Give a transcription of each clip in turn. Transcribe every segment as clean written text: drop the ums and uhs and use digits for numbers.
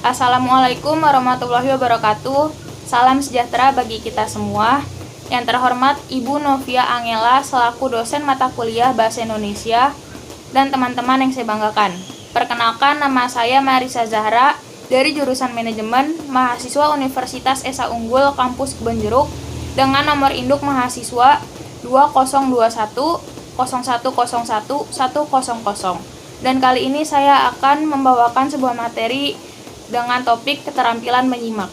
Assalamualaikum warahmatullahi wabarakatuh. Salam sejahtera bagi kita semua. Yang terhormat Ibu Novia Angela selaku dosen mata kuliah Bahasa Indonesia dan teman-teman yang saya banggakan. Perkenalkan, nama saya Marisa Zahra dari jurusan Manajemen, mahasiswa Universitas Esa Unggul Kampus Kebon Jeruk dengan nomor induk mahasiswa 2021 0101 100. Dan kali ini saya akan membawakan sebuah materi dengan topik keterampilan menyimak.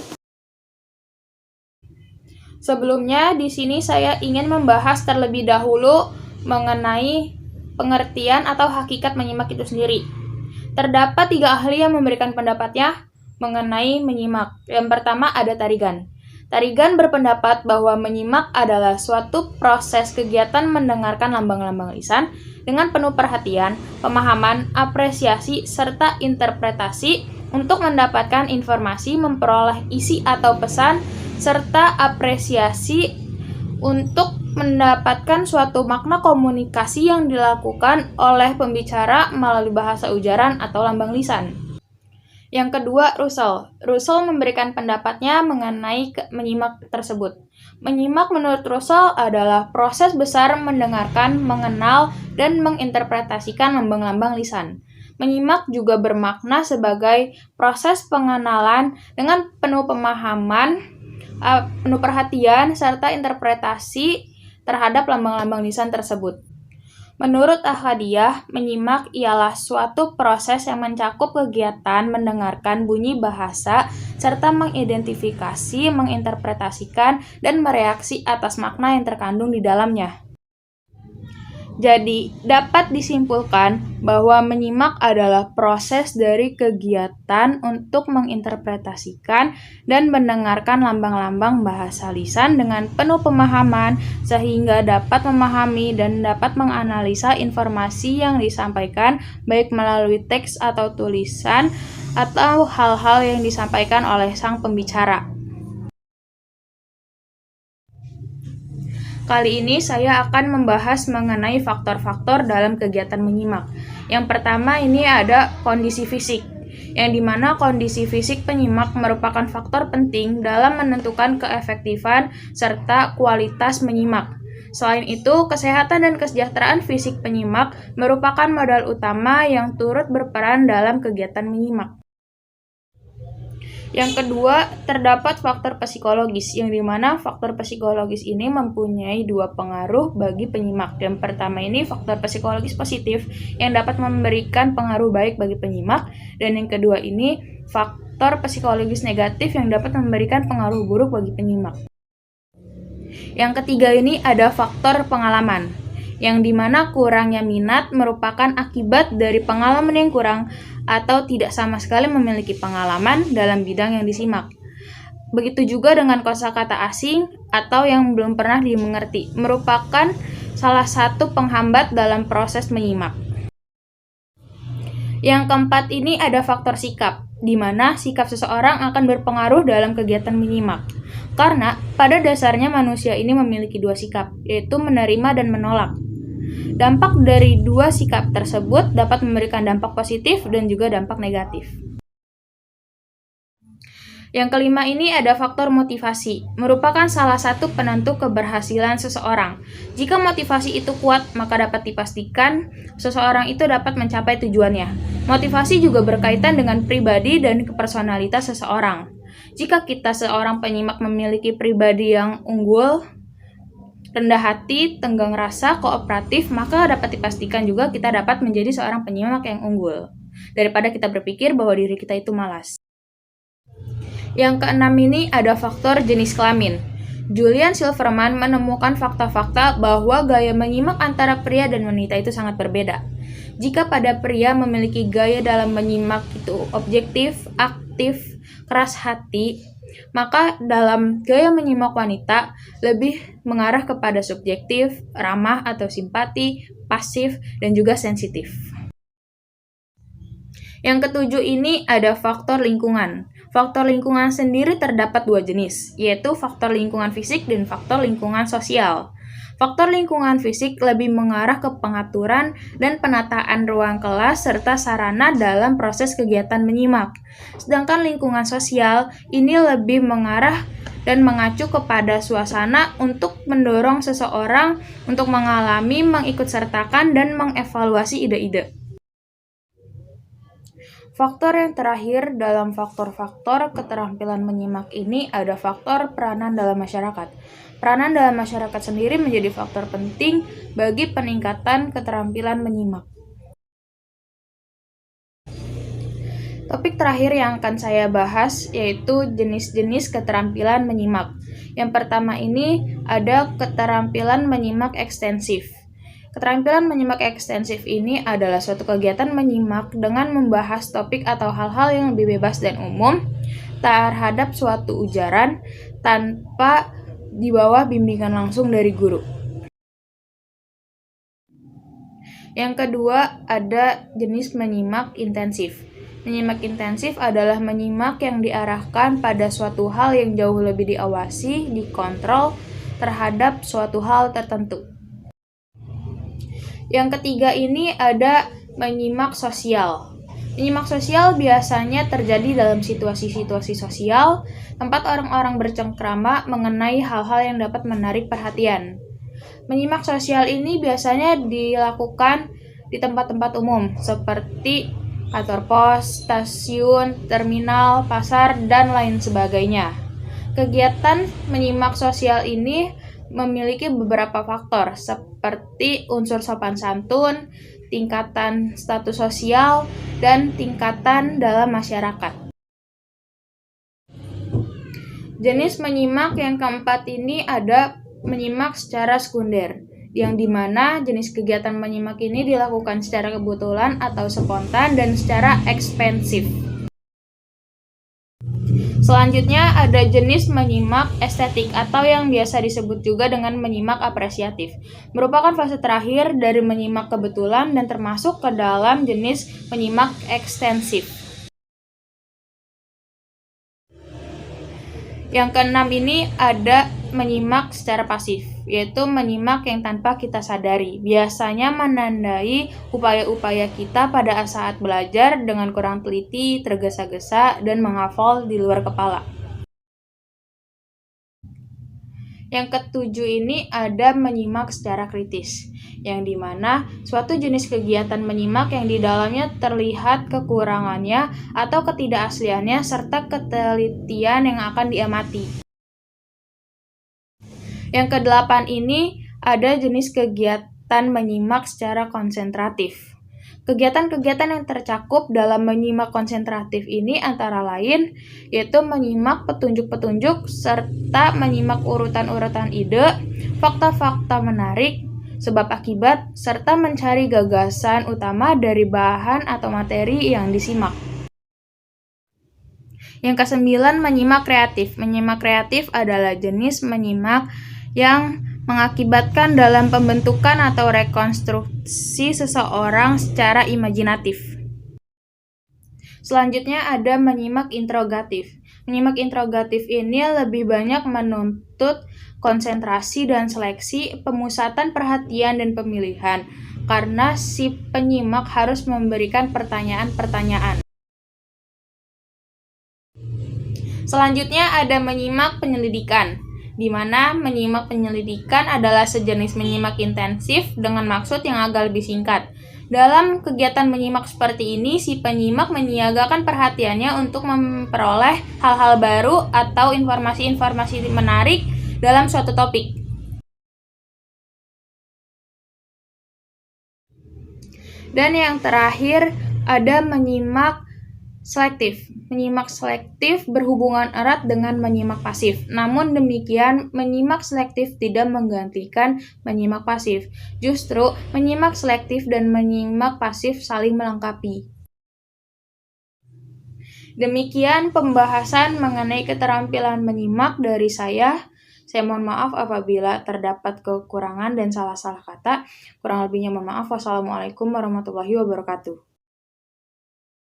Sebelumnya, di sini saya ingin membahas terlebih dahulu mengenai pengertian atau hakikat menyimak itu sendiri. Terdapat 3 ahli yang memberikan pendapatnya mengenai menyimak. Yang pertama ada Tarigan. Tarigan berpendapat bahwa menyimak adalah suatu proses kegiatan mendengarkan lambang-lambang lisan dengan penuh perhatian, pemahaman, apresiasi, serta interpretasi untuk mendapatkan informasi, memperoleh isi atau pesan, serta apresiasi untuk mendapatkan suatu makna komunikasi yang dilakukan oleh pembicara melalui bahasa ujaran atau lambang lisan. Yang kedua, Russell. Russell memberikan pendapatnya mengenai menyimak tersebut. Menyimak menurut Russell adalah proses besar mendengarkan, mengenal, dan menginterpretasikan lambang-lambang lisan. Menyimak juga bermakna sebagai proses pengenalan dengan penuh pemahaman, penuh perhatian, serta interpretasi terhadap lambang-lambang lisan tersebut. Menurut Ahmadiyah, menyimak ialah suatu proses yang mencakup kegiatan mendengarkan bunyi bahasa serta mengidentifikasi, menginterpretasikan, dan mereaksi atas makna yang terkandung di dalamnya. Jadi, dapat disimpulkan bahwa menyimak adalah proses dari kegiatan untuk menginterpretasikan dan mendengarkan lambang-lambang bahasa lisan dengan penuh pemahaman sehingga dapat memahami dan dapat menganalisa informasi yang disampaikan baik melalui teks atau tulisan atau hal-hal yang disampaikan oleh sang pembicara. Kali ini saya akan membahas mengenai faktor-faktor dalam kegiatan menyimak. Yang pertama ini ada kondisi fisik, yang dimana kondisi fisik penyimak merupakan faktor penting dalam menentukan keefektifan serta kualitas menyimak. Selain itu, kesehatan dan kesejahteraan fisik penyimak merupakan modal utama yang turut berperan dalam kegiatan menyimak. Yang kedua, terdapat faktor psikologis, yang dimana faktor psikologis ini mempunyai 2 pengaruh bagi penyimak. Yang pertama ini faktor psikologis positif yang dapat memberikan pengaruh baik bagi penyimak, dan yang kedua ini faktor psikologis negatif yang dapat memberikan pengaruh buruk bagi penyimak. Yang ketiga ini ada faktor pengalaman, yang dimana kurangnya minat merupakan akibat dari pengalaman yang kurang atau tidak sama sekali memiliki pengalaman dalam bidang yang disimak. Begitu juga dengan kosakata asing atau yang belum pernah dimengerti, merupakan salah satu penghambat dalam proses menyimak. Yang keempat ini ada faktor sikap, di mana sikap seseorang akan berpengaruh dalam kegiatan menyimak. Karena pada dasarnya manusia ini memiliki 2 sikap, yaitu menerima dan menolak. Dampak dari 2 sikap tersebut dapat memberikan dampak positif dan juga dampak negatif. Yang kelima ini ada faktor motivasi, merupakan salah satu penentu keberhasilan seseorang. Jika motivasi itu kuat, maka dapat dipastikan seseorang itu dapat mencapai tujuannya. Motivasi juga berkaitan dengan pribadi dan personalitas seseorang. Jika kita seorang penyimak memiliki pribadi yang unggul, rendah hati, tenggang rasa, kooperatif, maka dapat dipastikan juga kita dapat menjadi seorang penyimak yang unggul, daripada kita berpikir bahwa diri kita itu malas. Yang keenam ini ada faktor jenis kelamin. Julian Silverman menemukan fakta-fakta bahwa gaya menyimak antara pria dan wanita itu sangat berbeda. Jika pada pria memiliki gaya dalam menyimak itu objektif, aktif, keras hati, maka dalam gaya menyimak wanita lebih mengarah kepada subjektif, ramah atau simpati, pasif, dan juga sensitif. Yang ketujuh ini ada faktor lingkungan. Faktor lingkungan sendiri terdapat 2 jenis, yaitu faktor lingkungan fisik dan faktor lingkungan sosial. Faktor lingkungan fisik lebih mengarah ke pengaturan dan penataan ruang kelas serta sarana dalam proses kegiatan menyimak. Sedangkan lingkungan sosial ini lebih mengarah dan mengacu kepada suasana untuk mendorong seseorang untuk mengalami, mengikutsertakan, dan mengevaluasi ide-ide. Faktor yang terakhir dalam faktor-faktor keterampilan menyimak ini ada faktor peranan dalam masyarakat. Peranan dalam masyarakat sendiri menjadi faktor penting bagi peningkatan keterampilan menyimak. Topik terakhir yang akan saya bahas yaitu jenis-jenis keterampilan menyimak. Yang pertama ini ada keterampilan menyimak ekstensif. Keterampilan menyimak ekstensif ini adalah suatu kegiatan menyimak dengan membahas topik atau hal-hal yang lebih bebas dan umum terhadap suatu ujaran tanpa di bawah bimbingan langsung dari guru. Yang kedua ada jenis menyimak intensif. Menyimak intensif adalah menyimak yang diarahkan pada suatu hal yang jauh lebih diawasi, dikontrol terhadap suatu hal tertentu. Yang ketiga ini ada menyimak sosial. Menyimak sosial biasanya terjadi dalam situasi-situasi sosial, tempat orang-orang bercengkrama mengenai hal-hal yang dapat menarik perhatian. Menyimak sosial ini biasanya dilakukan di tempat-tempat umum, seperti kantor pos, stasiun, terminal, pasar, dan lain sebagainya. Kegiatan menyimak sosial ini memiliki beberapa faktor seperti unsur sopan santun, tingkatan status sosial, dan tingkatan dalam masyarakat. Jenis menyimak yang keempat ini ada menyimak secara sekunder, yang dimana jenis kegiatan menyimak ini dilakukan secara kebetulan atau spontan dan secara ekspensif. Selanjutnya ada jenis menyimak estetik atau yang biasa disebut juga dengan menyimak apresiatif. Merupakan fase terakhir dari menyimak kebetulan dan termasuk ke dalam jenis menyimak ekstensif. Yang keenam ini ada menyimak secara pasif, yaitu menyimak yang tanpa kita sadari. Biasanya menandai upaya-upaya kita pada saat belajar dengan kurang teliti, tergesa-gesa, dan menghafal di luar kepala. Yang ketujuh ini ada menyimak secara kritis, yang dimana suatu jenis kegiatan menyimak yang di dalamnya terlihat kekurangannya atau ketidakasliannya serta ketelitian yang akan diamati. Yang kedelapan ini ada jenis kegiatan menyimak secara konsentratif. Kegiatan-kegiatan yang tercakup dalam menyimak konsentratif ini antara lain yaitu menyimak petunjuk-petunjuk serta menyimak urutan-urutan ide, fakta-fakta menarik, sebab akibat, serta mencari gagasan utama dari bahan atau materi yang disimak. Yang kesembilan, menyimak kreatif. Menyimak kreatif adalah jenis menyimak yang mengakibatkan dalam pembentukan atau rekonstruksi seseorang secara imajinatif. Selanjutnya ada menyimak interogatif. Menyimak interogatif ini lebih banyak menuntut konsentrasi dan seleksi, pemusatan perhatian dan pemilihan, karena si penyimak harus memberikan pertanyaan-pertanyaan. Selanjutnya ada menyimak penyelidikan, di mana menyimak penyelidikan adalah sejenis menyimak intensif dengan maksud yang agak lebih singkat. Dalam kegiatan menyimak seperti ini, si penyimak menyiagakan perhatiannya untuk memperoleh hal-hal baru atau informasi-informasi menarik dalam suatu topik. Dan yang terakhir ada menyimak selektif. Menyimak selektif berhubungan erat dengan menyimak pasif. Namun demikian, menyimak selektif tidak menggantikan menyimak pasif. Justru, menyimak selektif dan menyimak pasif saling melengkapi. Demikian pembahasan mengenai keterampilan menyimak dari saya. Saya mohon maaf apabila terdapat kekurangan dan salah-salah kata. Kurang lebihnya mohon maaf. Wassalamualaikum warahmatullahi wabarakatuh.